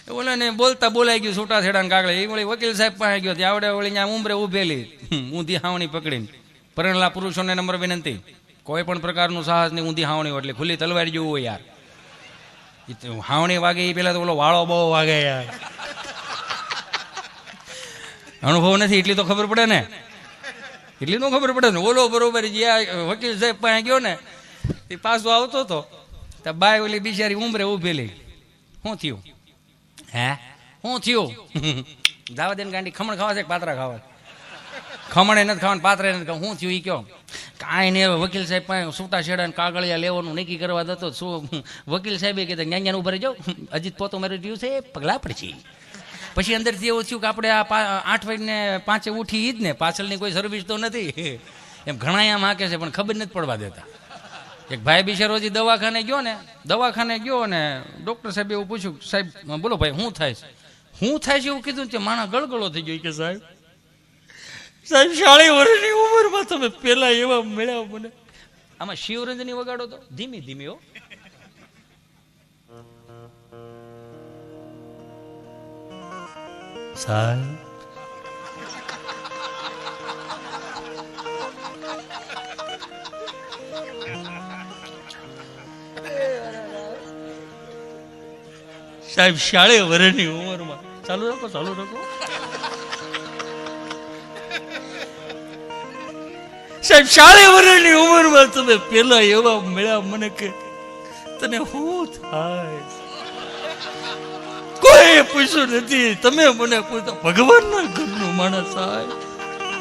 ઓલા ને બોલતા બોલાઈ ગયું છૂટા છેડા કાગળે. એ વળી વકીલ સાહેબ પાસે ગયો. ત્યાં આવડે વળી ત્યાં ઉંમરે ઉભેલી ઊંધી હાવણી પકડીને. પરણેલા પુરુષોને નમ્ર વિનંતી, કોઈ પણ પ્રકારનું સાહસ નહીં. ઊંધી હાવણી એટલે ખુલ્લી તલવાર જેવું હોય યાર. હાવણી વાગે એ પેલા તો ઓલો વાળો બહુ વાગે યાર. અનુભવ નથી એટલી તો ખબર પડે ને, એટલી નો ખબર પડે ને. ઓલો બરોબર જ્યાં વકીલ સાહેબ પાસે ગયો ને એ પાછો આવતો હતો તો બાય ઓલી બિચારી ઉંમરે ઉભેલી. શું થયું? હે શું થયું? જવા દે ને ગાંડી, ખમણ ખાવા છે કે પાત્રા ખાવા? ખમણે નથી ખાવાનું, પાત્રે નથી ખાવા. શું થયું એ કહો. કાંઈ નહીં, હવે વકીલ સાહેબ પાસે છૂટા છેડા કાગળિયા લેવાનું નક્કી કરવા દતો. શું વકીલ સાહેબે કીધું જ્ઞાન ઉભા રહી જાઓ, અજીત પોતો મારી રહ્યું છે, પગલા પડશે. પછી અંદરથી એવું થયું કે આપણે આ 8 વાગ્યે 5 ઉઠી ઈ જ ને, પાછળની કોઈ સર્વિસ તો નથી. એમ ઘણા આમ હાકે છે પણ ખબર નથી પડવા દેતા. એક ભાઈ બિચારો હજી દવાખાને ગયો ને ડૉક્ટર સાહેબ એવું પૂછ્યું, સાહેબ બોલો ભાઈ શું થાય છે? શું થાય છે એવું કીધું કે માણા ગળગળો થઈ ગયો. કે સાહેબ 40 વર્ષની ઉંમરમાં તમે પેલા એવા મળ્યા મને. આમાં શિવરંજની વગાડો તો ધીમી ધીમી હો. સાહેબ સાહેબ 40 વર્ષની ઉંમરમાં. ચાલુ રાખો. સાહેબ 40 વર્ષની ઉંમરમાં તમે પેલા એવા મળ્યા મને કે તને શું થાય? કોઈ પૂછ્યું નથી, તમે મને પૂછો. ભગવાનના ઘરનું માણસ સાહેબ,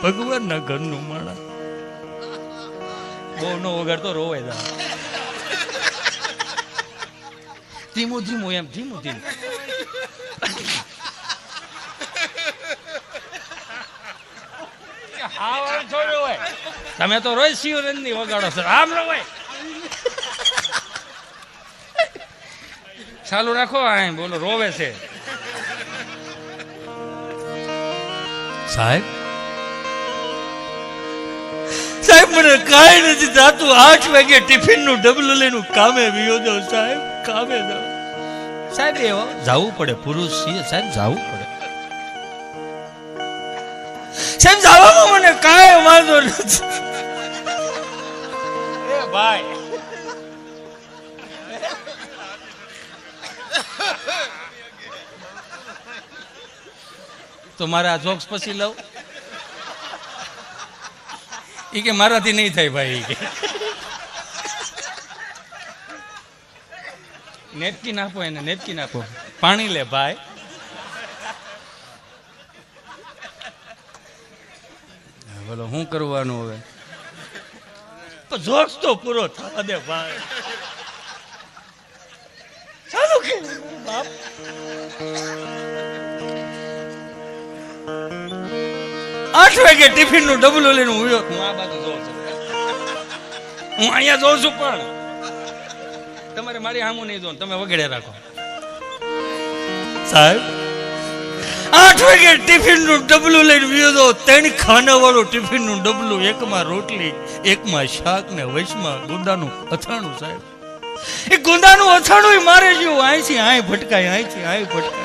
ભગવાનના ઘરનું માણસ. બહુ નો વગાડતો રોવાય જા. ધીમું એમ ધીમું. તમે તો રોજ શિવરંજની વગાડો છો, આમ રવાય. ચાલુ રાખો. આ બોલો રોવે છે સાહેબ. મને કાંઈ નથી થતું. 8 વાગે ટિફિન નું ડબલું લઈને કામે વિયો જાઉં સાહેબ, કામે જાઉં. સાહેબ એવો જવું પડે, પુરુષ છીએ સાહેબ, જવું પડે સાહેબ. જવામાં મને કાંઈ વાંધો નથી. એ ભાઈ તો મારા જોક્સ પછી લઉં. એ કે મારાથી નહીં થાય ભાઈ. કે નેપકિન આપો એને, નેપકિન આપો. પાણી લે ભાઈ. બોલો શું કરવાનું હવે? તો જોક્સ તો પૂરો થવા દે ભાઈ. ચાલુ કે બાપ 8 વાગે ટિફિન નું ડબલું લઈને હું આ બાજુ જોઉં છું. હું અહીંયા જોઉં છું પણ તમારે મારી સામું નહીં જોઉં. તમે વગેરે રાખો સાહેબ. 8 વાગે ટિફિન નું ડબલું લઈને વિયો દો. 3 ખાના વાળું ટિફિન નું ડબલું, એકમાં રોટલી, એકમાં શાક ને વચમાં ગુંદાનું અથાણું સાહેબ. એ ગુંદાનું અથાણું મારે જેવું અહીંથી અહીં ભટકાય, અહીંથી અહીં ભટકાય.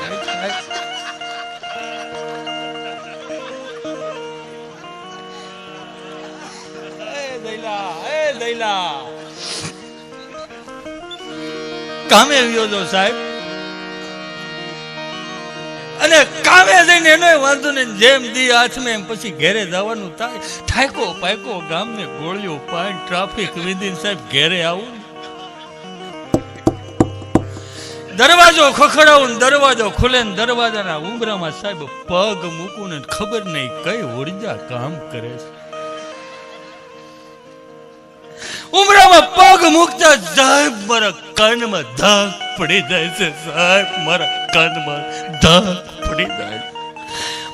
કામે આવ્યો છો સાહેબ, અને કામે જઈને એનો વાંધો ને જેમ દી હાથમાં એમ પછી ઘેરે જવાનું થાય. ઠાકો પાકો ગામને ગોળીઓ પાય, ટ્રાફિક વિધિન સાહેબ ઘેરે આવું. દરવાજો ખખડાવું, દરવાજો ખુલે ને દરવાજાના ઉંબરામાં સાહેબ પગ મૂકું ને ખબર નહીં કઈ ઉર્જા કામ કરે છે. ઉમરામાં પગ મૂકતા સાહેબ મારા કાનમાં ધાક પડી જાય છે સાહેબ, મારા કાનમાં ધાક પડી જાય.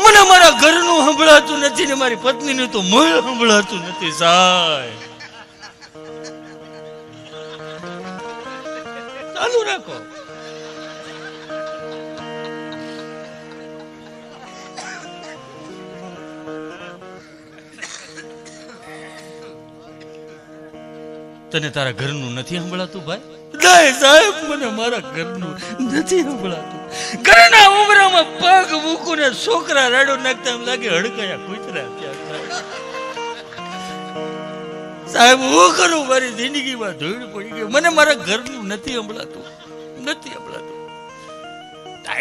મને મારા ઘરનું સંભળાતું નથી ને મારી પત્નીનું તો મોં સંભળાતું નથી સાહેબ. ચાલુ રાખો. તને તારા ઘરનું નથી સંભળાતું ભાઈ? નહીં સાહેબ, મને મારા ઘરનું નથી સંભળાતું. ઘરના ઉમરામાં પગ મૂકું ને છોકરા રાડો નાખતા એમ લાગે હડકાયા કૂતરા ત્યાં. સાહેબ હું કરું, મારી જિંદગીમાં ધૂળ પડી ગઈ, મને મારા ઘરનું નથી સંભળાતું.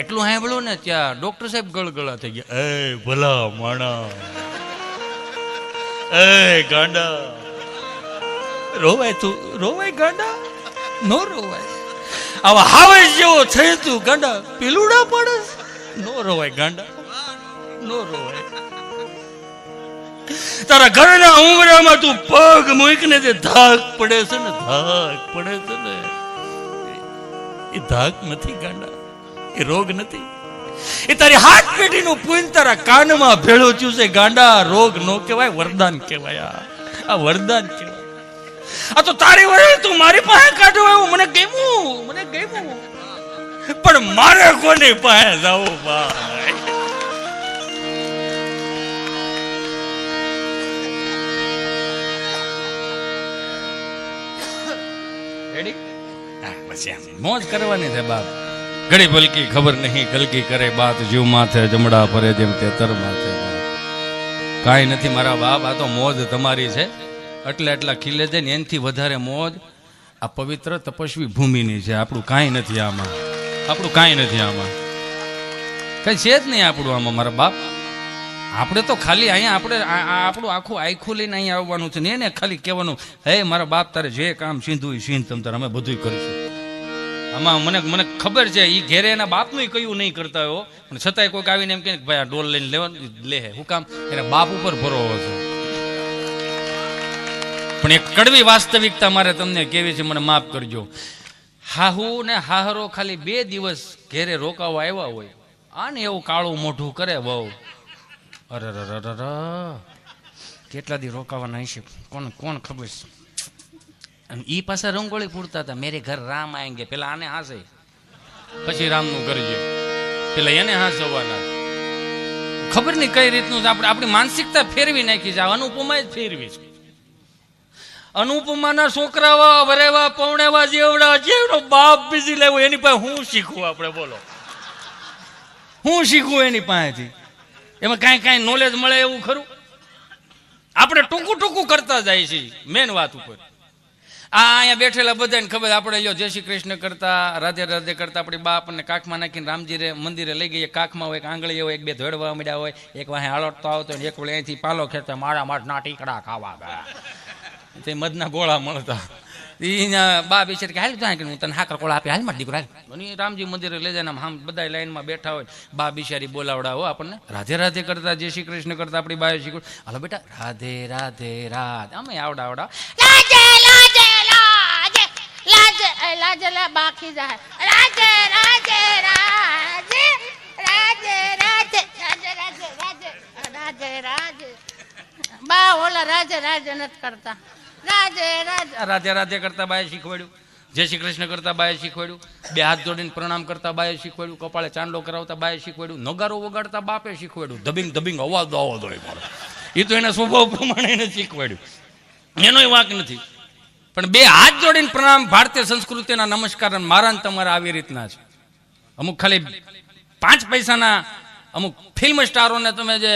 એટલું સાંભળ્યું ને ત્યાં ડોક્ટર સાહેબ ગળગળા થઈ ગયા. એ ભલા માણા, એ ગાંડા, રોવાય તું, રોવાય ગાંડા, નો રોવાય. આવા હાવે જેવો થઈ તું ગાંડા, પીલુડા પડે, નો રોવાય ગાંડા, નો રોવાય. તારા ઘરના ઉમરામાં તું પગ મૂકીને જે ધાક પડે છે ને, ધાક પડે છે ને, એ ધાક નથી ગાંડા, એ રોગ નથી. એ તારી હાથ પેઢીનું પૂન તારા કાનમાં ભેળો થયું છે ગાંડા. રોગ નો કહેવાય, વરદાન કહેવાય. આ વરદાન કહેવાય. આ તો તારી વડે તું મારી પાસે કાઢો એવું મને ગમ્યું, પણ મારે કોની પાસે જવું ભાઈ? રેડી? પછી મોજ કરવાની છે બાપ. ઘડી ભલકી ખબર નહીં કલકી કરે બાત, જીવ માથે જમડા ફરે જેમ તેતર માથે. કાંઈ નથી મારા બાપ, આ તો મોજ તમારી છે. એટલા ખીલે છે ને એનાથી વધારે મોજ આ પવિત્ર તપસ્વી ભૂમિની છે. આપણું કાંઈ નથી આમાં, કઈ છે જ નહીં આપણું આમાં મારા બાપ. આપણે તો ખાલી અહીંયા આપણું આખું આખું લઈને અહીંયા આવવાનું છે ને એને ખાલી કહેવાનું, હે મારા બાપ તારે જે કામ સીંધું સીંધ તમ તારે અમે બધું કરીશું. આમાં મને ખબર છે એ ઘેરે એના બાપનું કયું નહીં કરતા હોય, પણ છતાંય કોઈક આવીને એમ કે ભાઈ આ ડોલ લઈને લેવાનું લે, શું કામ? એના બાપ ઉપર ભરોવો છે. પણ એક કડવી વાસ્તવિકતા મારે તમને કેવી છે, મને માફ કરજો. હાહુ ને હાહરો ખાલી 2 દિવસ ઘેરે રોકાવા આવ્યા હોય, આને એવું કાળું મોઢું કરે બહુ. અરે કેટલા દી રોકાવાના હશે કોણ ખબર છે. ઈ પાછા રંગોળી પૂરતા હતા, મેરે ઘર રામ આएंगे. પેલા આને હાસે, પછી રામનું કરજે, પેલા એને હાસવાના. ખબર નહીં કઈ રીતનું આપણી માનસિકતા ફેરવી નાખી છે. અનુપમા જ ફેરવી છે. અનુપમાના છોકરાવા વરેવા પૌણેવા જેવડો બાપ બીજી લેવો, એની પાસે હું શીખવું? આપણે બોલો, હું શીખવું એની પાસેથી? એમાં કાંઈ નોલેજ મળે એવું ખરું? આપણે ટૂંકું કરતા જાય છે મેન વાત ઉપર. અહીંયા બેઠેલા બધાને ખબર, આપણે લ્યો જય શ્રી કૃષ્ણ કરતા, રાધે રાધે કરતા, આપણી બાપ ને કાખમાં નાખીને રામજી મંદિરે લઈ ગઈ. કાખમાં હોય, એક આંગળી હોય, 1-2 ધોડવા મળ્યા હોય, એક વાહે આળોટતો આવતો હોય, એક વળે અહીંથી પાલો ખેંચતા, મારા માઠના ટીકડા ખાવા ગયા, તે મધના ગોળા મળતા. એના બા બિચારી કે હાલ ત્યાં કે હું તને હાકર કોળા આપી, હાલ માર દીકરો હાલ. રામજી મંદિરે લઈ જાય, આમ બધા લાઈનમાં બેઠા હોય, બા બિચારી બોલાવડાવો આપણને રાધે રાધે કરતા, જય શ્રી કૃષ્ણ કરતા. આપણી બાએ શીખવું, હાલો બેટા રાધે રાધે રાધે, અમે આવડા બાકી જાય રાધે રાધે રાધે રાધે રાધે રાધે રાધે રાધે રાધે. બા ઓલા રાધે રાધે નથી કરતા, રાધે રાધે કરતા બાએ શીખવાડ્યું, જય શ્રી કૃષ્ણ કરતા બાએ શીખવાડ્યું, 2 હાથ જોડીને પ્રણામ કરતા બાએ શીખવાડ્યું, કપાળે ચાંદલો કરાવતા બાએ શીખવાડ્યું, નગારો વગાડતા બાપે શીખવાડ્યું, ધબિંગ અવાજ હોય મારો. એ તો એના સ્વભાવ પ્રમાણે એને શીખવાડ્યું, એનોય વાંક નથી. પણ 2 હાથ જોડીને પ્રણામ ભારતીય સંસ્કૃતિના નમસ્કાર મારા ને તમારા આવી રીતના છે. અમુક ખાલી 5 પૈસાના અમુક ફિલ્મ સ્ટારોને તમે જે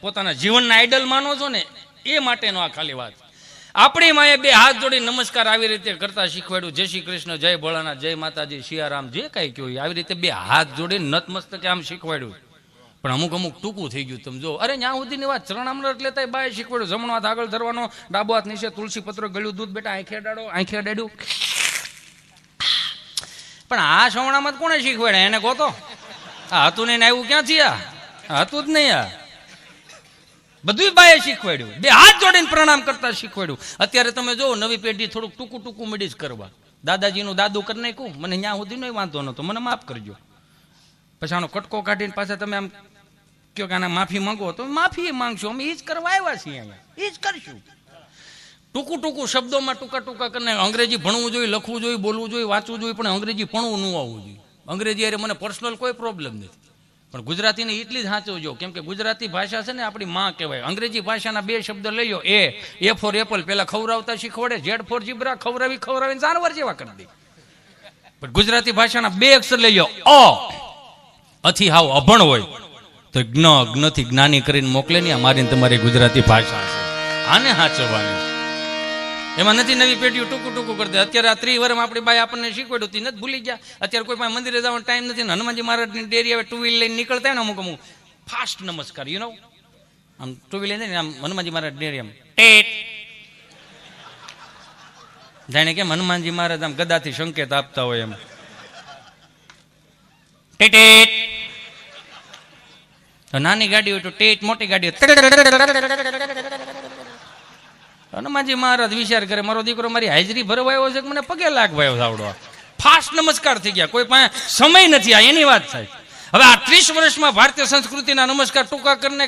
પોતાના જીવનના આઈડલ માનો છો ને, એ માટેનો આ ખાલી વાત. આપણી માએ 2 હાથ જોડી નમસ્કાર આવી રીતે કરતા શીખવાડ્યું, જય શ્રી કૃષ્ણ, જય ભોળાનાથ, જય માતાજી, સિયારામ, જે કઈ કહ્યું આવી રીતે 2 હાથ જોડી નતમસ્તકે આમ શીખવાડ્યું. પણ અમુક ટૂંકું થઈ ગયું. તમે જો, અરે ત્યાં સુધીની વાત ચરણામૃત લેતા બાએ શીખવાડ્યું, જમણો હાથ આગળ ધરવાનો, ડાબો હાથ નીચે, તુલસી પત્ર, ગળ્યું દૂધ, બેટા આંખે અડાડ્યું. પણ આ શ્રવણામાં કોને શીખવાડ્યા? એને ગોતો. આ હતું ને આવ્યું ક્યાંથી? આ હતું જ નહીં. આ બધું બાએ શીખવાડ્યું, 2 હાથ જોડીને પ્રણામ કરતા શીખવાડ્યું. અત્યારે તમે જો નવી પેઢી થોડુંક ટૂંકું મળી જ કરવા. દાદાજીનું દાદુ કરી નાખ્યું, મને ત્યાં સુધી નહીં વાંધો નતો, મને માફ કરજો. પછી આનો કટકો કાઢીને પાછા તમે આમ કહો કે આના માફી માંગો, તો માફી માંગશો. અમે એ જ કરવા આવ્યા છીએ, અહીંયા એ જ કરશું. ટૂંકું શબ્દોમાં ટૂંકા કરીને અંગ્રેજી ભણવું જોઈએ, લખવું જોઈએ, બોલવું જોઈએ, વાંચવું જોઈએ, પણ અંગ્રેજી ભણવું ન આવવું જોઈએ. અંગ્રેજી અરે મને પર્સનલ કોઈ પ્રોબ્લેમ નથી, પણ ગુજરાતીને એટલી જ સાચવજો, કેમ કે ગુજરાતી ભાષા છે ને આપણી માં કહેવાય. અંગ્રેજી ભાષાના 2 શબ્દ લઈ લો, એ ફોર એપલ પેલા ખવડાવતા શીખવાડે, જેડ ફોર જીબ્રા ખવડાવીને જાનવર જેવા કરી દે. પણ ગુજરાતી ભાષાના 2 અક્ષર લઈ લો, અથી હાવ અભણ હોય તો અજ્ઞથી જ્ઞાની કરીને મોકલે નહીં. અમારી તમારી ગુજરાતી ભાષા છે, આને સાચવવાની. એમાં નથી નવી પેઢીઓ ટૂંકું ટૂંકું કરતી. અત્યારે આ 30 વર્ષમાં આપણી બાઈ આપણને શીખવાડ્યું હતી, નથી ભૂલી ગયા. અત્યારે કોઈ પાસે મંદિરે જવાનો ટાઈમ નથી. હનુમાનજી મહારાજની ડેરી હવે 2 વ્હીલ લઈને નીકળતા હોય ને અમુક ફાસ્ટ નમસ્કાર, યુ નો, આમ 2 વ્હીલ લઈને આમ હનુમાનજી મહારાજ ડેરી આમ ટેટ, જાણે કેમ હનુમાનજી મહારાજ આમ ગદાથી સંકેત આપતા હોય એમ ટેટ. નાની ગાડી હોય તો ટેટ, મોટી ગાડી હોય હનુમાનજી મહારાજ વિચાર કરે મારો દીકરો મારી હાજરી ભરવા આવ્યો છે કે મને પગે લાગવા આવ્યો આવડો. ફાસ્ટ નમસ્કાર થઈ ગયા, કોઈ પાસે સમય નથી. આ એની વાત થાય. હવે આ 30 વર્ષમાં ભારતીય સંસ્કૃતિના નમસ્કાર ટૂંકા કરીને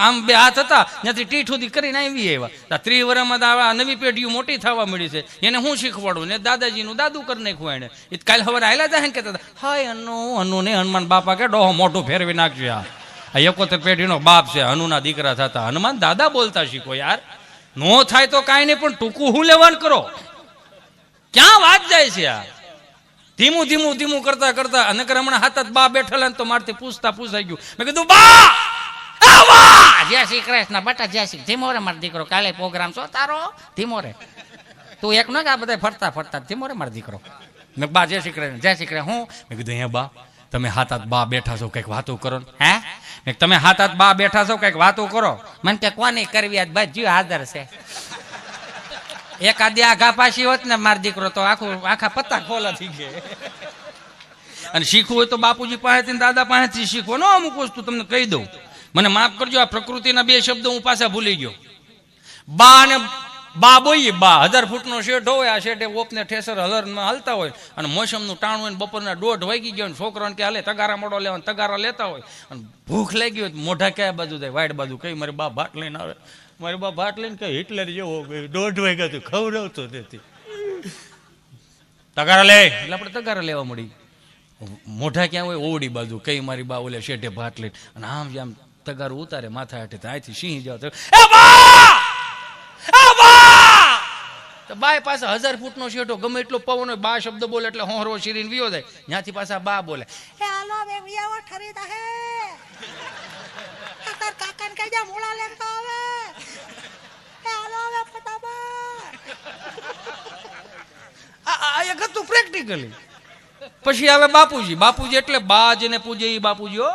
આમ 2 હાથ હતા ત્યાંથી ટીઠ સુધી કરીને આવી એવા. 30 વર્ષમાં આ નવી પેઢીઓ મોટી થવા મળી છે. એને હું શીખવાડું ને દાદાજીનું દાદુ કરી નાખ્યું એને. એ કાલે સવારે આયલા જાય ને કહેતા હાય અનુ ને હનુમાન બાપા કે ડોહો મોઢું ફેરવી નાખજો. આ 71 પેઢીનો બાપ છે, હનુના દીકરા થતા. હનુમાન દાદા બોલતા શીખો યાર. નો થાય તો કાંઈ નહીં, પણ ટૂંકું હું લેવાનું કરો. ક્યાં વાત જાય છે આ? ધીમું ધીમું ધીમું કરતા કરતા નકર હમણાં હાથ બા બેઠેલા ને તો મારથી પૂછાઈ ગયું. મેં કીધું બા જય શ્રી કૃષ્ણ બટા, જય શ્રી. ધીમો રે મારો દીકરો, કાલે પ્રોગ્રામ છો તારો, ધીમો રે. તું એક નો આ બધા ફરતા ફરતા ધીમો રે મારો દીકરો. મેં બા જય શ્રી કૃષ્ણ, જય શ્રી કૃષ્ણ. હું મેં કીધું હે બા તમે હાથ બા બેઠા છો, કઈક વાતો કરો ને. હે મેં તમે હાથ બા બેઠા છો, કઈક વાતો કરો. મને કે કોની કરવી આજ બાજુ હાજર છે. એકાદી આઘા પાછી હોત ને મારો દીકરો તો આખા પત્તા ખોલા થઈ ગયા. અને શીખવું હોય તો બાપુજી પાસેથી દાદા પાસેથી શીખવો. નો અમુક વસ્તુ તમને કહી દઉં, મને માફ કરજો, આ પ્રકૃતિના 2 શબ્દો હું પાછા ભૂલી ગયો. બા અને બા બોઈએ. બા 1000 ફૂટનો શેઠ હોય, આ શેઠે ઓપને ઠેસર હલરમાં હાલતા હોય અને મોસમનું ટાણું હોય, બપોરના 1:30 વાગી ગયો ને છોકરાને કે હાલે તગારા મોડો લેવા, તગારા લેતા હોય અને ભૂખ લાગી હોય મોઢા કયા બાજુ જાય, વાઈડ બાજુ. કઈ મારી બા ભાત લઈને આવે, મારી બા ભાત લઈને કઈ હિટલર જેવો 1:30 વાગ્યા તો ખવડાવતો નથી. તગારા લે એટલે આપણે તગારા લેવા મળી. મોઢા ક્યાં હોય, ઓવડી બાજુ. કઈ મારી બા ઓલે શેઠે ભાત લઈને અને આમ જે આમ તગારું ઉતારે માથા હેઠે, અહીંથી સિંહ જાવ તો બાય પાછા 1000 ફૂટનો શેઠો, ગમે એટલો પવન હોય, બા શબ્દ બોલે એટલે હોહરો શીરીને વિયો જાય. ત્યાંથી પાછા બા બોલે એ હાલો બે વિયાવો ઠરી દહે કાકા કાકાને કઈ જા મોળા લેતા આવે એ હાલો બે ફટાફટ. આ એક હતું પ્રેક્ટિકલી. પછી આવે બાપુજી. બાપુજી એટલે બા જેને પૂજે એ બાપુજી હો.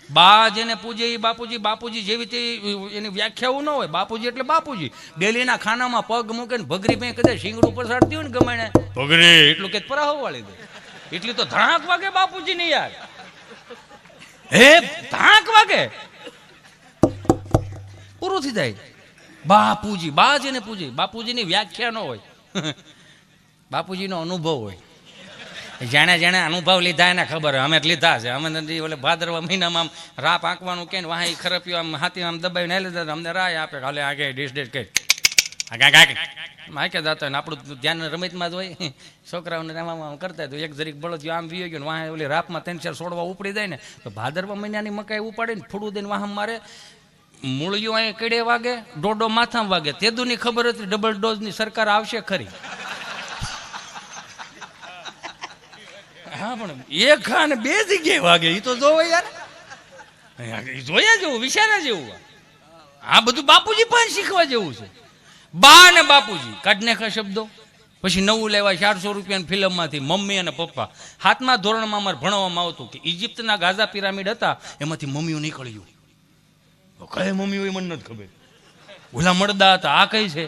બા જેને પૂજે એ બાપુજી. બાપુજી જેવી તે એની વ્યાખ્યાઓ ન હોય. બાપુજી એટલે બાપુજી. ડેલીના ખાનામાં પગ મૂકે ને ભગરી મેં કદાચ શીંગડું પસાડતી હોય ને ગમે ભગરી એટલું કે પરાહો વાળી દે. એટલી તો ધાક વાગે બાપુજી ની યાર. હે ધાક વાગે પૂરું થઈ જાય. બાપુજી બા જેને પૂજે. બાપુજીની વ્યાખ્યા ન હોય, બાપુજીનો અનુભવ હોય. જેણે જેણે અનુભવ લીધા એને ખબર હોય. અમે લીધા છે. અમે ઓલે ભાદરવા મહિનામાં આમ રાપ આંકવાનું કે વાહ ખરપ્યું આમ હાથી આમ દબાવીને લીધા, અમને રાય આપે હાલે આગે ડીશ ડીશ કઈ હાકે જતો હોય ને આપણું ધ્યાન રમતમાં જ હોય. છોકરાઓને આમ કરતા હોય તો એક જરીક બળદ આમ વી ગયો ને વાહ ઓલી રાપમાં 3-4 છોડવા ઉપડી જાય ને તો ભાદરવા મહિનાની મકાઈ ઉપાડીને ફૂડું દઈને વાહમ મારે. મૂળિયું અહીં કીડે વાગે, ડોડો માથામાં વાગે. તેદુની ખબર હતી ડબલ ડોઝની સરકાર આવશે ખરી. હા પણ એક ખા ને 2 જગ્યાએ વાગે એ તો જોવો યાર. જોયા જેવું, વિચાર્યા જેવું. આ બધું બાપુજી પણ શીખવા જેવું છે. બા અને બાપુજી કાઢ નાખા શબ્દો. પછી નવું લેવા 400 રૂપિયાની ફિલ્મમાંથી મમ્મી અને પપ્પા. 7મા ધોરણમાં અમારે ભણવામાં આવતું કે ઇજિપ્તના ગાઝા પિરામિડ હતા એમાંથી મમ્મીઓ નીકળ્યું. કઈ મમ્મી હોય મને નથી ખબર. ઓલા મળદા હતા, આ કઈ છે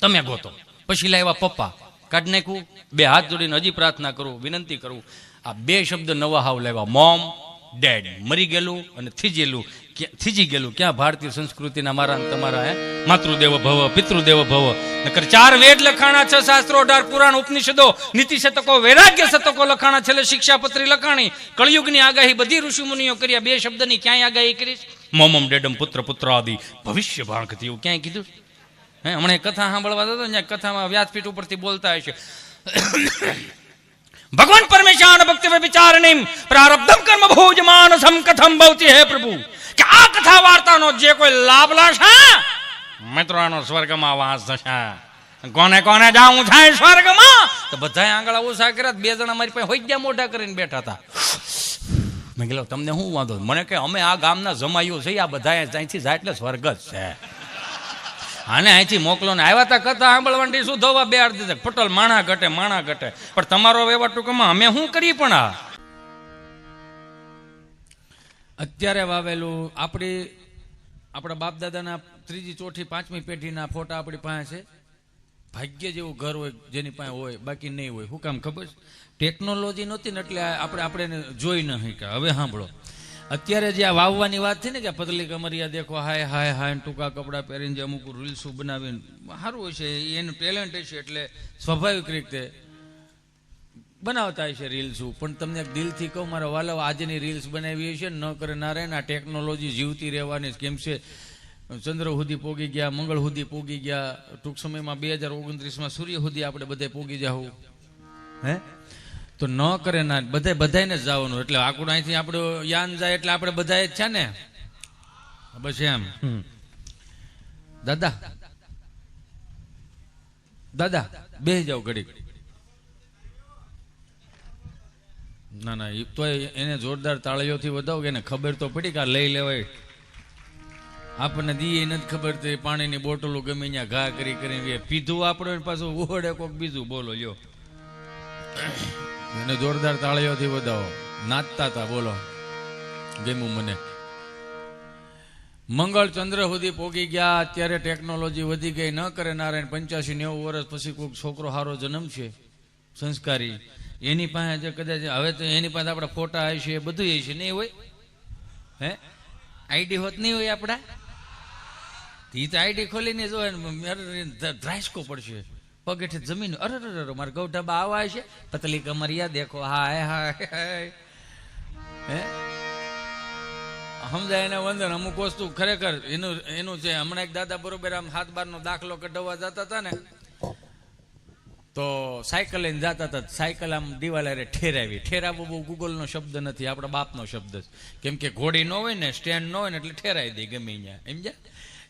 તમે ગોતો. પછી લાવ્યા પપ્પા, કાઢ નાખ્યું. 2 હાથ જોડીને હજી પ્રાર્થના કરું, વિનંતી કરું. આ 2 શબ્દ નવા હાવ લેવા. મોમ ડેડ, મરી ગયેલું અને થીજી ગયેલું. ક્યાં ભારતીય સંસ્કૃતિના મારા તમારા હે માતૃદેવ ભવ પિતૃદેવ ભવ. નકર 4 વેદ લખાણા, 6 શાસ્ત્રો, 18 પુરાણ ઉપનિષદો, નીતિ શતકો, વૈરાગ્ય શતકો લખાણા, છેલ્લે શિક્ષાપત્રી લખાણી. કળિયુગની આગાહી બધી ઋષિ મુનિઓ કર્યા. 2 શબ્દની ક્યાંય આગાહી કરીશ? મોમમ ડેડમ પુત્ર પુત્ર આદિ ભવિષ્ય ભાંગતી એવું ક્યાંય કીધું? હે હમણાં કથા સાંભળવા જતો ને, કથામાં વ્યાસપીઠ ઉપરથી બોલતા હશે ભગવાન પરમેશાન ભક્તિ વિચારણીમ પ્રારબ્ધમ કર્મ ભોજમાન સમકથમ ભવતી. હે પ્રભુ કે આ કથા વાર્તાનો જે કોઈ લાભ લાશે મિત્રો આનો સ્વર્ગમાં વાસ થશે. કોને કોને જાવું થાય સ્વર્ગમાં? તો બધા આંગળા ઓછા કર્યા. 2 જણા મારી પાસે હોય ગયા મોઢા કરીને બેઠા હતા. મેં કીધું તમને શું વાંધો? મને કે અમે આ ગામના જમાઈઓ છે, આ બધા અહીંથી જાય એટલે સ્વર્ગ જ છે, આને અહીંથી મોકલો ને. આવ્યા તા કથા સાંભળવાની શું થવા બે અડધી પટલ માણા ઘટે પણ તમારો એવા ટૂંકમાં અમે શું કરી? પણ આ અત્યારે વાવેલું આપણા બાપ દાદાના ત્રીજી ચોથી પાંચમી પેઢીના ફોટા આપણી પાસે છે. ભાગ્ય જેવું ઘર હોય જેની પાસે હોય, બાકી નહીં હોય. શું કામ ખબર છે? ટેકનોલોજી નહોતી ને એટલે આપણે જોઈ ન શક્યા. હવે સાંભળો, અત્યારે જે આ વાવવાની વાત થઈ ને કે પતલી કમરિયા દેખો, હાય હાય હાય, ટૂંકા કપડાં પહેરીને જે અમુક રીલ્સો બનાવીને સારું હોય છે, એનું ટેલેન્ટ હશે એટલે સ્વાભાવિક રીતે બનાવતા હશે રીલ્સો. પણ તમને દિલથી કહું મારા વાલા, આજની રીલ્સ બનાવી છે ન કરે ના રહે ને. આ ટેકનોલોજી જીવતી રહેવાની કેમ છે. ચંદ્ર સુધી પોગી ગયા, મંગળ સુધી પોગી ગયા, ટૂંક સમયમાં 2029માં સૂર્ય સુધી આપણે બધે પોગી જાવું. હે તો ન કરે ના, બધાને જ જવાનું. એટલે આકુડ અહીંથી આપણું યાન જાય એટલે આપણે બધાએ જ છે ને. બસ એમ. દાદા દાદા બેસી જાવ ઘડીક. ના તો એને જોરદાર તાળીઓથી વધાવો કે એને ખબર તો પડી કે આ લઈ લેવાય. આપણને દીએ નથી ખબર તો પાણીની બોટલો ગમે ત્યાં ઘા કરીને પીધું આપણે પાછું ઓળે કોક બીજું. બોલો લ્યો, એને જોરદાર તાળીઓથી વધાવો. નાચતા હતા, બોલો ગમ્યું મને. મંગળ ચંદ્ર સુધી પોગી ગયા. અત્યારે ટેકનોલોજી વધી ગઈ. ન કરે નારાયણ 85-90 વર્ષ પછી કોઈક છોકરો સારો જન્મ છે, સંસ્કારી, એની પાસે જે કદાચ હવે તો એની પાસે આપણા ફોટા હશે, બધું હશે. નહીં હોય? હે આઈડી હોત નહીં હોય આપણા? એ તો આઈડી ખોલીને જો ધ્રાસકો પડશે પગેઠે જમીન. અરે મારા ગૌઢાબા આવા છે, પતલી કમરિયા દેખો, હાય હાય હાય. હે સમજાય એને વંદન. અમુક વસ્તુ ખરેખર એનું છે. હમણાં એક દાદા બરોબર આમ 7-12 દાખલો કઢાવવા જતા હતા ને, તો સાયકલ લઈને જતા હતા. સાયકલ આમ દિવાલે ઠેરાવી. ઠેરાવવું બહુ ગૂગલનો શબ્દ નથી, આપણા બાપનો શબ્દ છે. કેમ કે ઘોડી ન હોય ને, સ્ટેન્ડ ન હોય ને એટલે ઠેરાવી દે ગમે ત્યાં. સમજ્યા?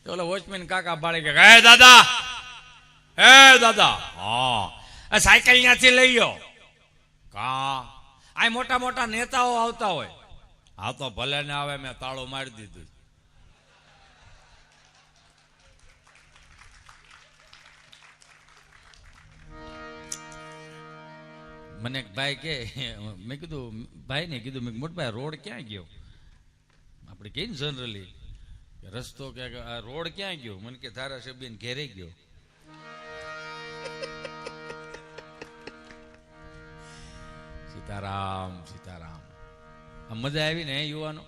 તો ઓલા વોચમેન કાકા પાડે કે હે દાદા, હે દાદા, હા આ સાયકલ ત્યાંથી લઈ ગયો કા. આ મોટા મોટા નેતાઓ આવતા હોય. હા તો ભલે ને આવે, મેં તાળું મારી દીધું. મને એક ભાઈ કે, મેં કીધું ભાઈ ને કીધું, મેં મોટા ભાઈ રોડ ક્યાં ગયો? આપણે કહીએ ને જનરલી રસ્તો કે આ રોડ ક્યાં ગયો? મને કે ધારાસભ્ય ઘેરે ગયો. સીતારામ સીતારામ. આ મજા આવી ને યુવાનો?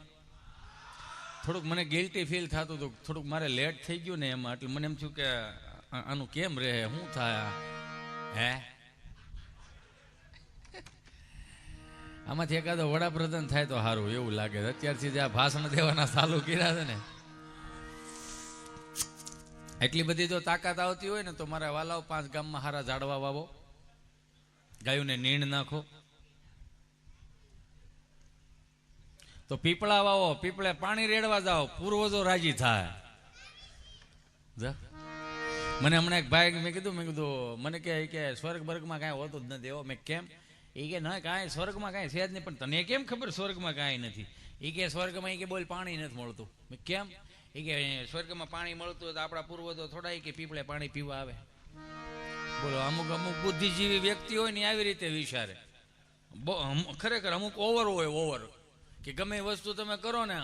થોડુંક મને ગિલ્ટી ફીલ થતું હતું, થોડુંક મારે લેટ થઈ ગયું ને એમાં. એટલે મને એમ થયું કે આનું કેમ રહે, શું થાય? હે આમાંથી એકાદો વડાપ્રધાન થાય તો સારું એવું લાગે. અત્યારથી જે આ ભાષણ દેવાના ચાલુ કર્યા છે ને, એટલી બધી જો તાકાત આવતી હોય ને તો મારા વાલાઓ 5 ગામમાં હારા ઝાડવા વાવો, ગાયોને નીણ નાખો, તો પીપળા વાવો, પીપળે પાણી રેડવા જાઓ, પૂર્વજો રાજી થાય. મને હમણાં એક ભાઈ મેં કીધું મને કે સ્વર્ગ વર્ગમાં કાંઈ હોતું જ નથી. એવો મેં કેમ? એ કે ના કાંઈ સ્વર્ગમાં કાંઈ છે જ નહીં. પણ તને કેમ ખબર સ્વર્ગમાં કાંઈ નથી? એ કે સ્વર્ગમાં એ કે બોલ પાણી નથી મળતું. મેં કેમ? એ કે સ્વર્ગમાં પાણી મળતું તો આપણા પૂર્વજો થોડા કે પીપળે પાણી પીવા આવે. બોલો, અમુક બુદ્ધિજીવી વ્યક્તિ હોય ને આવી રીતે વિચારે. ખરેખર અમુક ઓવર હોય, ઓવર કે ગમે વસ્તુ તમે કરો ને,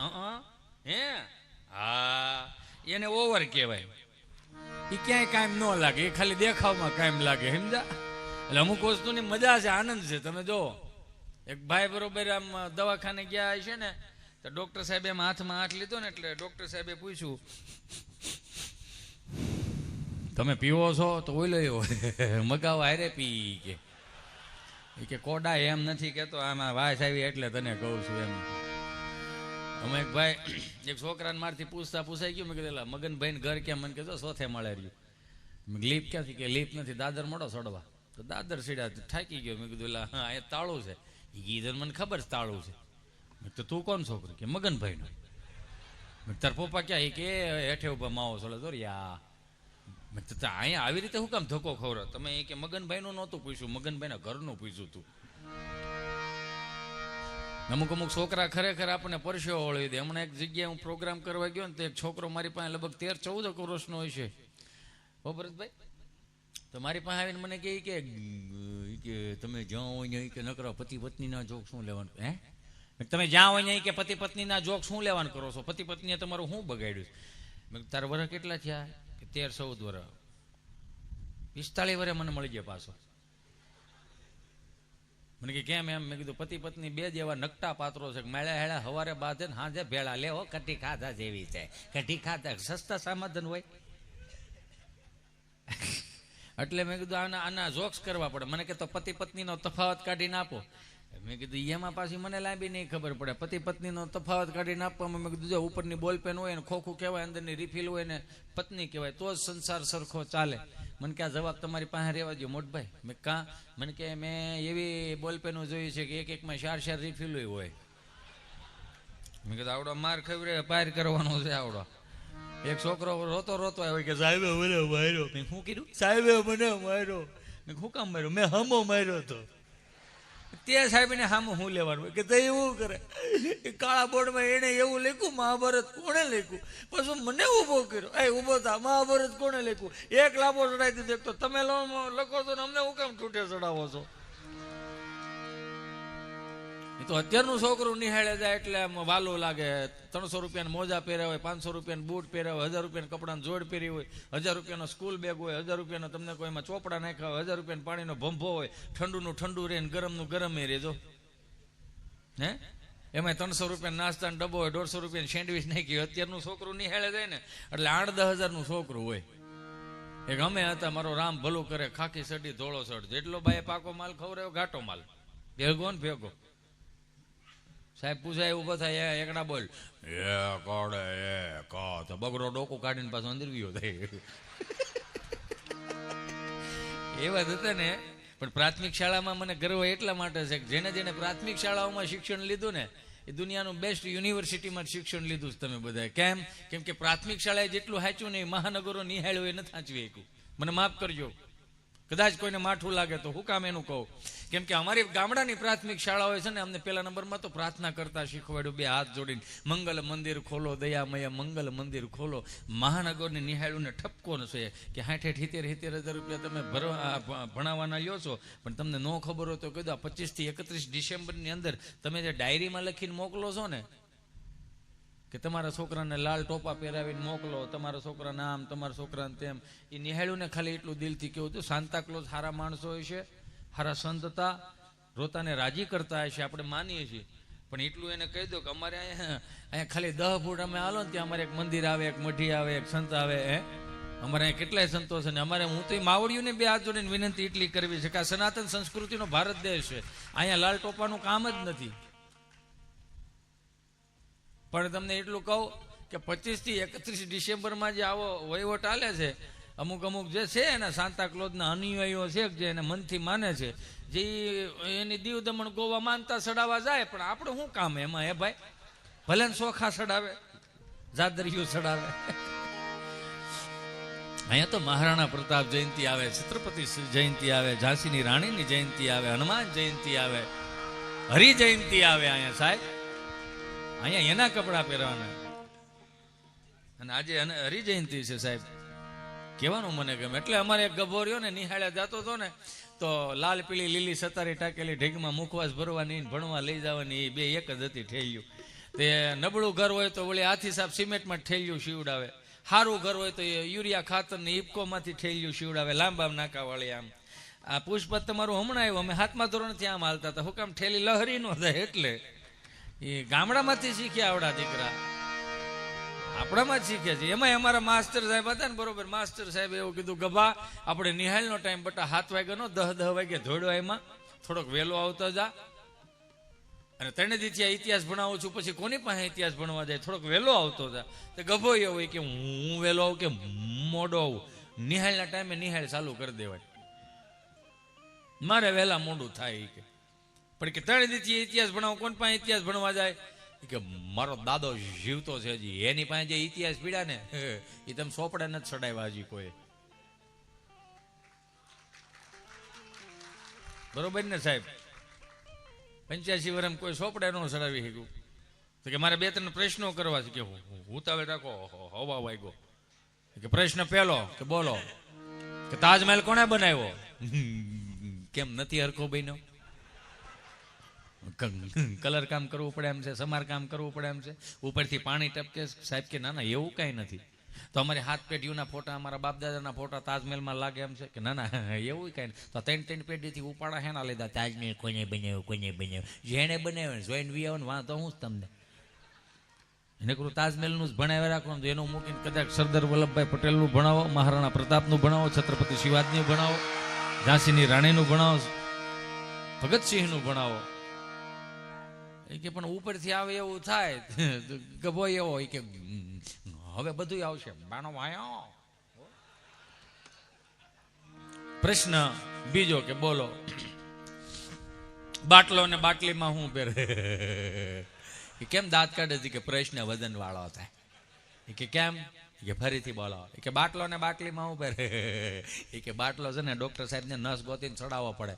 હે હા એને ઓવર કહેવાય. એ ક્યાંય કાયમ ન લાગે, એ ખાલી દેખાવમાં કાયમ લાગે. સમજા? એટલે અમુક વસ્તુની મજા છે, આનંદ છે. તમે જો એક ભાઈ બરોબર આમ દવાખાને ગયા છે ને, તો ડોક્ટર સાહેબ એમ હાથમાં હાથ લીધો ને, એટલે ડોક્ટર સાહેબે પૂછ્યું તમે પીવો છો? તો ઓઈલો મગાવ હારે પી કે કોડા એમ નથી કેતો, આમાં વાસ આવી એટલે તને કહું છું એમ. અમે એક ભાઈ એક છોકરાને મારથી પૂછાઈ ગયું. મેં કીધું મગનભાઈ ઘર ક્યાં? મને કીધું સોથે મળે રહ્યું. લીપ ક્યાંથી? કે લીપ નથી, દાદર મળો ચડવા. તો દાદર સીડા થાકી ગયો. મેં કીધું હા એ તાળું છે. એ કીધું મને ખબર છે તાળું છે. તો તું કોણ છોકરો? કે મગનભાઈ નો. તાર પપ્પા ક્યાં? એ કે હેઠે ઉભા માવો છોડે તો યા. અહીંયા આવી રીતે હું કામ ધક્કો ખવરો? તમે એ કે મગનભાઈ નું નહોતું પૂછ્યું, મગનભાઈ ના ઘરનું પૂછ્યું તું. અમુક અમુક છોકરા ખરેખર આપણને પરસેવો વળવી દે. હમણાં એક જગ્યાએ હું પ્રોગ્રામ કરવા ગયો ને તો એક છોકરો મારી પાસે લગભગ 13-14 વર્ષનો હોય છે, ભરતભાઈ. તો મારી પાસે આવીને મને કહે કે તમે જ્યાં હોય ને કે નકરા પતિ પત્નીના જોક શું લેવાનું? તમે જ્યાં હોય ને કે પતિ પત્નીના જોક શું લેવાનું કરો છો? પતિ પત્નીએ તમારું શું બગાડ્યું? મેં તારા વર્ષ કેટલા થયા? કે 13-14 વર્ષ. 45 વર્ષે મને મળી ગયા પાછો. મને કે કેમ એમ? મેં કીધું પતિ પત્ની બે જેવા નકટા પાત્રો છે, મેળા હેળા હવારે બાંધે ને હાજે ભેળા લેવો, કઢી ખાધા જેવી છે. કઢી ખાધા સસ્તા સામાધન હોય એટલે મેં કીધું આના જોક્સ કરવા પડે. મને કે તો પતિ પત્નીનો તફાવત કાઢીને આપો. મેં કીધું એમાં પાછી મને લાંબી નહીં ખબર પડે. પતિ પત્નીનો તફાવત કાઢીને આપવામાં મેં કીધું જો ઉપરની બોલપેન હોય ને ખોખું કહેવાય, અંદરની રિફિલ હોય ને પત્ની કહેવાય, તો જ સંસાર સરખો ચાલે. મને કે આ જવાબ તમારી પાસે રહેવા દો મોટભાઈ. મેં કાં? મને કે મેં એવી બોલપેનો જોઈ છે કે એક એકમાં 4 રિફિલ હોય. મેં કીધું આવડો માર ખબર પાર કરવાનો છે આવડો. એક છોકરો રોતો રોતો આવ્યો કે સાહેબે મને માર્યો. મેં શું કીધું? સાહેબે મને માર્યો. મેં શું કામ માર્યો? મેં હામો માર્યો હતો. તે સાહેબને હામો શું લેવાનું? કે તે એવું કરે, કાળા બોર્ડમાં એને એવું લખ્યું મહાભારત કોણે લખ્યું? પછી મને ઊભો કર્યો. એ ઊભો થા, મહાભારત કોણે લખ્યું? એક લાભો ચડાવી દીધો. તો તમે લખો છો ને અમને હું કામ ઠૂઠે ચડાવો છો? એ તો અત્યારનું છોકરું નિહાળે જાય એટલે આમ વાલું લાગે. 300 રૂપિયાના મોજા પહેર્યા હોય, 500 રૂપિયાના બૂટ પહેર્યા હોય, 1000 રૂપિયાના કપડાની જોડ પહેરી હોય, 1000 રૂપિયાનો સ્કૂલ બેગ હોય, 1000 રૂપિયાનો તમને કોઈમાં ચોપડા નાખ્યા હોય, 1000 રૂપિયાના પાણીનો ભંભો હોય, ઠંડુનું ઠંડુ રહે ને ગરમનું ગરમ રહેજો. એમાં 300 રૂપિયા નાસ્તાનો ડબ્બો હોય, 150 રૂપિયાની સેન્ડવીચ નાખી હોય. અત્યારનું છોકરું નિહાળે જાય ને એટલે 8-10 હજારનું છોકરું હોય. એક અમે હતા, મારો રામ ભલું કરે, ખાખી સડી ધોળો સડ, જેટલો બાય પાકો માલ ખવડાવ્યો ઘાટો માલ ભેગો ને ભેગો. સાહેબ પૂછાય ઉભો થાય, એકડા બોલ એ કોડે એ કો, તો બગડો ડોકું કાઢીને પાછો અંદર ગયો થાય. એ વાત હતા ને. પણ પ્રાથમિક શાળામાં મને ગર્વ એટલા માટે છે કે જેને જેને પ્રાથમિક શાળાઓમાં શિક્ષણ લીધું ને એ દુનિયાનું બેસ્ટ યુનિવર્સિટીમાં શિક્ષણ લીધું છે તમે બધા. કેમ કે પ્રાથમિક શાળાએ જેટલું હાચ્યું ને એ મહાનગરો નિહાળ્યું એ નથી હાંચવી શક્યું. મને માફ કરજો, કદાચ કોઈને માઠું લાગે તો હું કામ એનું કહું. કેમ કે અમારી ગામડાની પ્રાથમિક શાળાઓ છે ને અમને પહેલા નંબરમાં તો પ્રાર્થના કરતા શીખવાડ્યું, 2 હાથ જોડીને મંગલ મંદિર ખોલો દયામય, મંગલ મંદિર ખોલો. મહાનગરની નિહાળ્યું ને ઠપકો ન છે કે 60-70 રૂપિયા તમે ભણાવવાના લ્યો છો, પણ તમને ન ખબર હોય તો કહી દો 25 થી 31 ડિસેમ્બરની અંદર તમે જે ડાયરીમાં લખીને મોકલો છો ને કે તમારા છોકરાને લાલ ટોપા પહેરાવીને મોકલો, તમારા છોકરાને આમ, તમારા છોકરાને તેમ, એ નિહાળ્યું ને ખાલી એટલું દિલથી કેવું હતું. સાન્તાક્લોઝ સારા માણસો હોય છે, સારા સંતતા, રોતાને રાજી કરતા હશે, આપણે માનીએ છીએ. પણ એટલું એને કહી દો કે અમારે અહીંયા ખાલી 10 ફૂટ અમે હાલો ને ત્યાં અમારે એક મંદિર આવે, એક મઢી આવે, એક સંત આવે. અમારે અહીંયા કેટલાય સંતો છે ને અમારે હું તો માવડીઓને 2 હાથ જોડીને વિનંતી એટલી કરવી છે કે આ સનાતન સંસ્કૃતિનો ભારત દેશ છે, અહીંયા લાલ ટોપાનું કામ જ નથી. પણ તમને એટલું કહું કે 25 થી 31 ડિસેમ્બરમાં જે આવો વહીવટ હાલે છે, અમુક જે છે એના સાન્તાક્લોઝના અનુયાયીઓ છે જે એને મનથી માને છે, જે એની દીવ દમણ ગોવા માનતા સડાવવા જાય. પણ આપણે શું કામ એમાં? હે ભાઈ, ભલે ને સોખા સડાવે, જાદરિયું સડાવે. અહીંયા તો મહારાણા પ્રતાપ જયંતિ આવે, છત્રપતિ જયંતિ આવે, ઝાંસીની રાણીની જયંતિ આવે, હનુમાન જયંતિ આવે, હરિ જયંતિ આવે. અહીંયા સાહેબ અહીંયા એના કપડા પહેરવાના. અને આજે હરિ જયંતિ છે સાહેબ, કહેવાનું મને ગમે. એટલે અમારે એક ગભો રહ્યો ને નિહાળ્યા જતો હતો ને તો લાલ પીળી લીલી સતારી ટાકેલી ઢેગમાં મુખવાસ ભરવાની, ભણવા લઈ જવાની, એ 2 એક જ હતી ઠેલ્યું. તે નબળું ઘર હોય તો વળી હાથી સાહેબ સિમેન્ટમાં ઠેલ્યું શીવડાવે, સારું ઘર હોય તો યુરિયા ખાતર ને ઇફકોમાંથી ઠેલ્યું શીવડાવે, લાંબા નાકાવાળી. આમ આ પુષ્પત તમારું હમણાં આવ્યું, અમે 7મા ધોરણથી આમ હાલતા હતા. હું કામ ઠેલી લહરી ન થાય એટલે એ ગામડામાંથી શીખ્યા આવડા દીકરા, આપણામાં જ શીખે છે. એમાં અમારા માસ્ટર સાહેબ હતા ને, બરોબર, માસ્ટર સાહેબ એવું કીધું, ગભા આપણે નિહાળનો ટાઈમ બટા 7 વાગ્યાનો 10 વાગે ધોડવા, એમાં થોડોક વહેલો આવતા જા. અને 3 દિવસથી ઇતિહાસ ભણાવું છું, પછી કોની પાસે ઇતિહાસ ભણવા જાય, થોડોક વહેલો આવતો જા. તો ગભો એવો હોય કે હું વહેલો આવું કે મોડો આવું, નિહાળના ટાઈમે નિહાળ ચાલુ કરી દેવાય, મારે વહેલા મોડું થાય કે. પણ કે 3 દિવસથી ઇતિહાસ ભણાવો, કોણ પાસે ઇતિહાસ ભણવા જાય? કે મારો દાદો જીવતો છે હજી, એની પાસે જે ઇતિહાસ પીડ્યા ને એ તમે સોપડા નથી ચડાવ્યા હજી કોઈ. બરોબર ને સાહેબ? 85 વર્ષ કોઈ સોપડે ન ચડાવી શક્યું. તો કે મારે 2-3 પ્રશ્નો કરવા છે. કે ઉતાવળ રાખો, હવા વાગ્યો. કે પ્રશ્ન પહેલો કે બોલો કે તાજમહેલ કોણે બનાવ્યો? કેમ નથી હરખો બન્યો? કલર કામ કરવું પડે એમ છે, સમાર કામ કરવું પડે એમ છે, ઉપરથી પાણી ટપકે? સાહેબ કે ના ના એવું કઈ નથી. તો અમારી હાથ પેઢીઓના ફોટા, અમારા બાપ દાદાના ફોટા તાજમહેલમાં લાગે એમ છે? કે ના ના એવું કઈ નહીં. તો 3 પેઢીથી ઉપાડા હેના લીધા? તાજમહેલ કોને બનાવ્યો? જેને બનાવ્યો જોઈને વી આવો ને વાં તો હું જ તમને એને કરું તાજમહેલનું જ ભણાવ્યા રાખવાનું. એનું મૂકીને કદાચ સરદાર વલ્લભભાઈ પટેલનું ભણાવો, મહારાણા પ્રતાપનું ભણાવો, છત્રપતિ શિવાજીનું ભણાવો, ઝાંસીની રાણીનું ભણાવો, ભગતસિંહનું ભણાવો. એ કે પણ ઉપરથી આવે એવું થાય ગભો એવો કે હવે બધું આવશે. બાનો વાયો. પ્રશ્ન બીજો કે બોલો બાટલો ને બાટલીમાં હું પહેરે? કેમ દાંત કાઢે છે? કે પ્રશ્ન વજન વાળો થાય. કે કેમ? કે ફરીથી બોલો. કે બાટલો ને બાટલીમાં હું પહેરે? કે બાટલો છે ને ડોક્ટર સાહેબ ને નસ ગોતીને ચડાવવો પડે,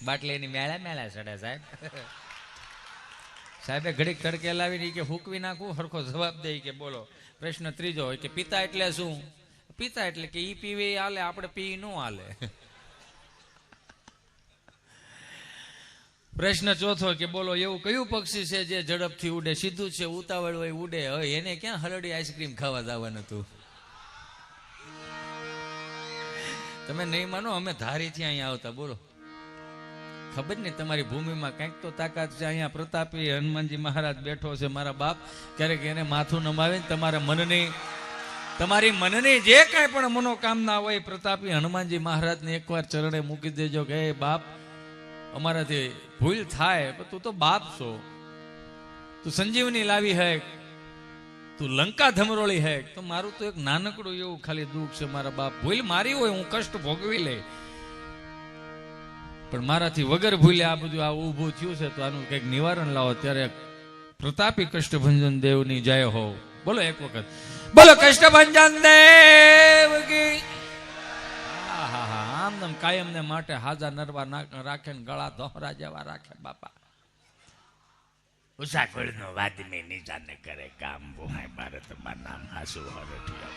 બાટલી એની મેળે મેળે ચડે સાહેબ. સાહેબે ઘડીક તડકે લાવીને કે ફૂકવી નાખું, હરખો જવાબ દે. કે બોલો પ્રશ્ન ત્રીજો હોય કે પિતા એટલે શું? પિતા એટલે કે ઈ પીવે હાલે, આપણે પી ન હાલે. પ્રશ્ન ચોથો કે બોલો એવું કયું પક્ષી છે જે ઝડપથી ઉડે? સીધું છે, ઉતાવળ હોય ઉડે. હવે એને ક્યાં હલડી આઈસ્ક્રીમ ખાવા જવાનું હતું? તમે નહીં માનો, અમે ધારીથી અહીંયા આવતા. બોલો ખબર નહીં તમારી ભૂમિમાં કંઈક તો તાકાત છે. અહીંયા પ્રતાપી હનુમાનજી મહારાજ બેઠો છે. મારા બાપ ક્યારેક એને માથું નમાવીને તમારી મનની જે કાંઈ પણ મનોકામના હોય પ્રતાપી હનુમાનજી મહારાજને એકવાર ચરણે મૂકી દેજો કે હે બાપ અમારાથી ભૂલ થાય, પણ તું તો બાપ છો, તું સંજીવની લાવી હે, તું લંકા ધમરોળી હે. તો મારું તો એક નાનકડું એવું ખાલી દુઃખ છે મારા બાપ. ભૂલ મારી હોય હું કષ્ટ ભોગવી લે, પણ મારાથી વગર ભૂલે આ બધું આ ઊભું થયું છે, તો આનું કંઈક નિવારણ લાવો. ત્યારે પ્રતાપી કષ્ટભંજન દેવની જય હો. બોલો એક વખત બોલો કષ્ટભંજન દેવ કી. આમ કાયમ ને માટે હાજા નરવા રાખે ને ગળા દોહરા જેવા રાખે બાપા. ઉષાખોળ નો વાદને નિજાને કરે કામ. બોહાય ભારત માં નામ હાસુ હરઠિયા.